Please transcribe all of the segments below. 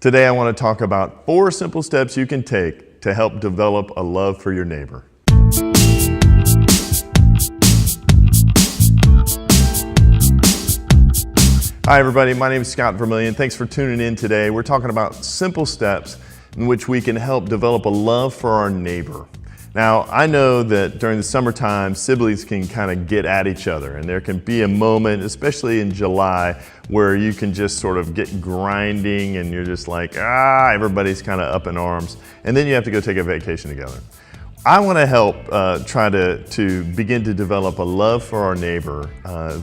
Today I want to talk about 4 simple steps you can take to help develop a love for your neighbor. Hi everybody, my name is Scott Vermillion. Thanks for tuning in today. We're talking about simple steps in which we can help develop a love for our neighbor. Now, I know that during the summertime, siblings can kind of get at each other, and there can be a moment, especially in July, where you can just sort of get grinding and you're just like, everybody's kind of up in arms, and then you have to go take a vacation together. I want to help try to begin to develop a love for our neighbor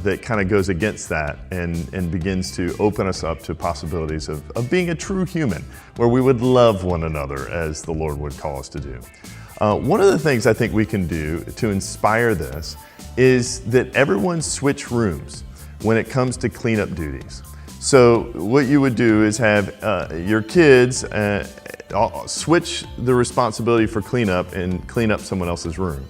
that kind of goes against that and begins to open us up to possibilities of being a true human, where we would love one another as the Lord would call us to do. One of the things I think we can do to inspire this is that everyone switch rooms when it comes to cleanup duties. So what you would do is have your kids switch the responsibility for cleanup and clean up someone else's room.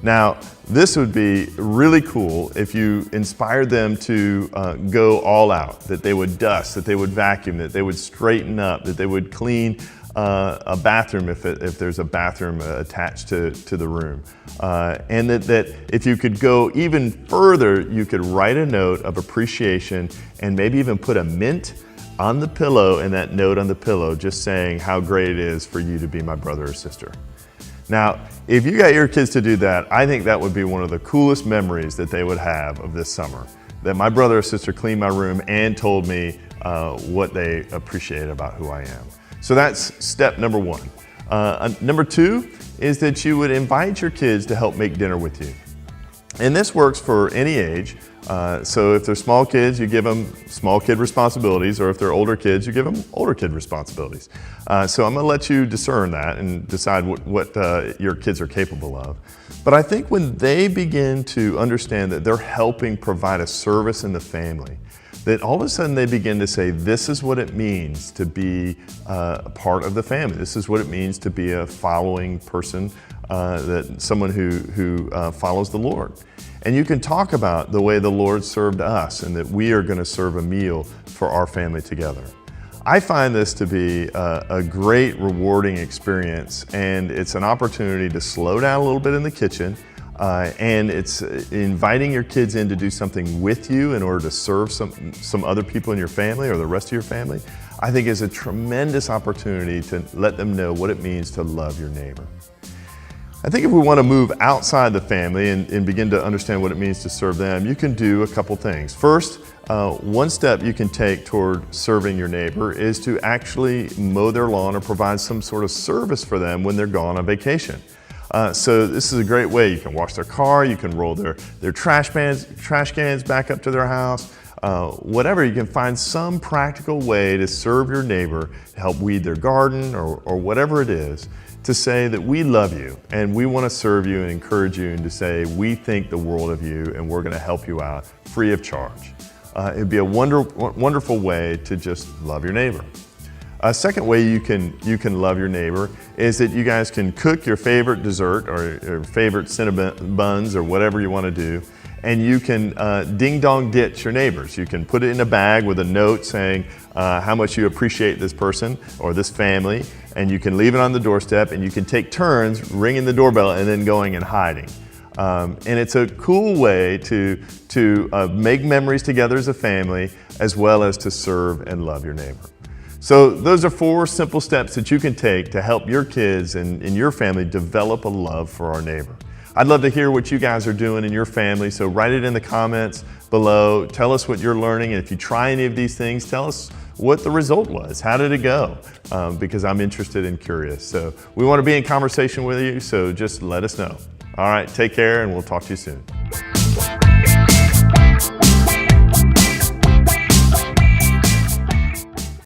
Now, this would be really cool if you inspired them to go all out, that they would dust, that they would vacuum, that they would straighten up, that they would clean a bathroom if there's a bathroom attached to the room. And that if you could go even further, you could write a note of appreciation and maybe even put a mint on the pillow and that note on the pillow just saying how great it is for you to be my brother or sister. Now, if you got your kids to do that, I think that would be one of the coolest memories that they would have of this summer, that my brother or sister cleaned my room and told me what they appreciate about who I am. So that's step number 1. Number 2 is that you would invite your kids to help make dinner with you. And this works for any age. So if they're small kids, you give them small kid responsibilities, or if they're older kids, you give them older kid responsibilities. So I'm gonna let you discern that and decide what your kids are capable of. But I think when they begin to understand that they're helping provide a service in the family, that all of a sudden they begin to say, this is what it means to be a part of the family. This is what it means to be a following person, someone who follows the Lord. And you can talk about the way the Lord served us and that we are going to serve a meal for our family together. I find this to be a great, rewarding experience, and it's an opportunity to slow down a little bit in the kitchen, and it's inviting your kids in to do something with you in order to serve some other people in your family or the rest of your family. I think is a tremendous opportunity to let them know what it means to love your neighbor. I think if we want to move outside the family and begin to understand what it means to serve them, you can do a couple things. First, one step you can take toward serving your neighbor is to actually mow their lawn or provide some sort of service for them when they're gone on vacation. So this is a great way. You can wash their car, you can roll their trash cans back up to their house, whatever. You can find some practical way to serve your neighbor, to help weed their garden or whatever it is, to say that we love you and we want to serve you and encourage you, and to say we think the world of you and we're going to help you out free of charge. It'd be a wonderful way to just love your neighbor. A second way you can love your neighbor is that you guys can cook your favorite dessert or your favorite cinnamon buns or whatever you want to do, and you can ding-dong ditch your neighbors. You can put it in a bag with a note saying how much you appreciate this person or this family, and you can leave it on the doorstep, and you can take turns ringing the doorbell and then going and hiding. And it's a cool way to make memories together as a family, as well as to serve and love your neighbor. So those are 4 simple steps that you can take to help your kids and your family develop a love for our neighbor. I'd love to hear what you guys are doing in your family, so write it in the comments below. Tell us what you're learning, and if you try any of these things, tell us what the result was. How did it go? Because I'm interested and curious. So we want to be in conversation with you, so just let us know. All right, take care, and we'll talk to you soon.